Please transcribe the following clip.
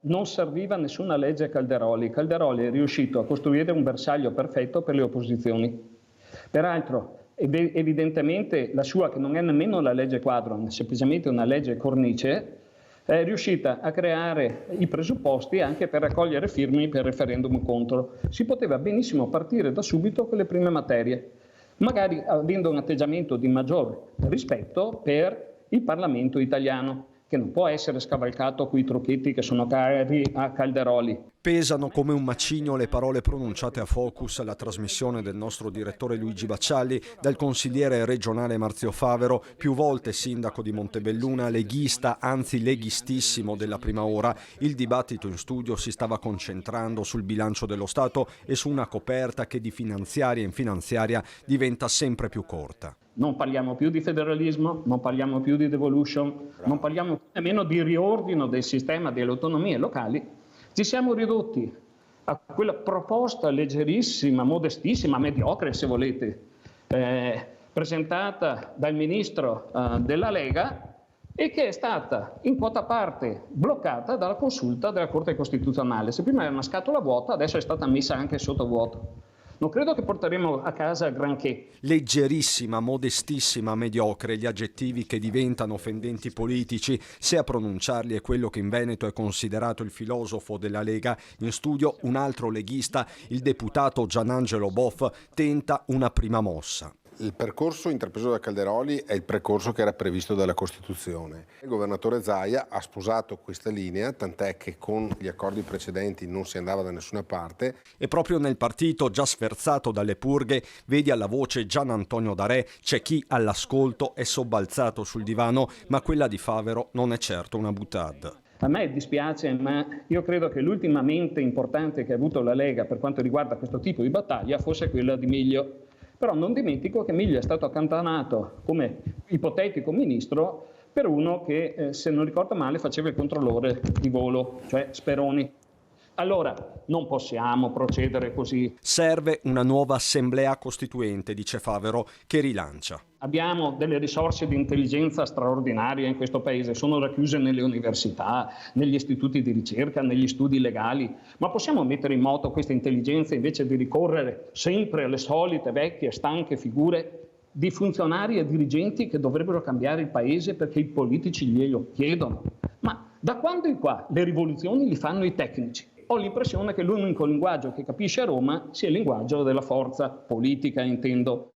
non serviva nessuna legge Calderoli. Calderoli è riuscito a costruire un bersaglio perfetto per le opposizioni. Peraltro, evidentemente la sua, che non è nemmeno la legge quadro, è semplicemente una legge cornice, è riuscita a creare i presupposti anche per raccogliere firme per referendum contro. Si poteva benissimo partire da subito con le prime materie, magari avendo un atteggiamento di maggior rispetto per il Parlamento italiano, che non può essere scavalcato coi trucchetti che sono cari a Calderoli. Pesano come un macigno le parole pronunciate a Focus alla trasmissione del nostro direttore Luigi Baccialli, dal consigliere regionale Marzio Favero, più volte sindaco di Montebelluna, leghista, anzi leghistissimo della prima ora. Il dibattito in studio si stava concentrando sul bilancio dello Stato e su una coperta che di finanziaria in finanziaria diventa sempre più corta. Non parliamo più di federalismo, non parliamo più di devolution, non parliamo nemmeno di riordino del sistema delle autonomie locali. Ci siamo ridotti a quella proposta leggerissima, modestissima, mediocre se volete, presentata dal ministro della Lega e che è stata in quota parte bloccata dalla consulta della Corte Costituzionale. Se prima era una scatola vuota, adesso è stata messa anche sotto vuoto. Non credo che porteremo a casa granché. Leggerissima, modestissima, mediocre, gli aggettivi che diventano offendenti politici, se a pronunciarli è quello che in Veneto è considerato il filosofo della Lega. In studio un altro leghista, il deputato Gianangelo Boff, tenta una prima mossa. Il percorso intrapreso da Calderoli è il percorso che era previsto dalla Costituzione. Il governatore Zaia ha sposato questa linea, tant'è che con gli accordi precedenti non si andava da nessuna parte. E proprio nel partito, già sferzato dalle purghe, vedi alla voce Gian Antonio Darè, c'è chi all'ascolto è sobbalzato sul divano, ma quella di Favero non è certo una boutade. A me dispiace, ma io credo che l'ultima mente importante che ha avuto la Lega per quanto riguarda questo tipo di battaglia fosse quella di Miglio. Però non dimentico che Miglio è stato accantonato come ipotetico ministro per uno che, se non ricordo male, faceva il controllore di volo, cioè Speroni. Allora, non possiamo procedere così. Serve una nuova assemblea costituente, dice Favero, che rilancia. Abbiamo delle risorse di intelligenza straordinarie in questo paese, sono racchiuse nelle università, negli istituti di ricerca, negli studi legali, ma possiamo mettere in moto questa intelligenza invece di ricorrere sempre alle solite vecchie stanche figure di funzionari e dirigenti che dovrebbero cambiare il paese perché i politici glielo chiedono? Ma da quando in qua le rivoluzioni li fanno i tecnici? Ho l'impressione che l'unico linguaggio che capisce a Roma sia il linguaggio della forza politica, intendo.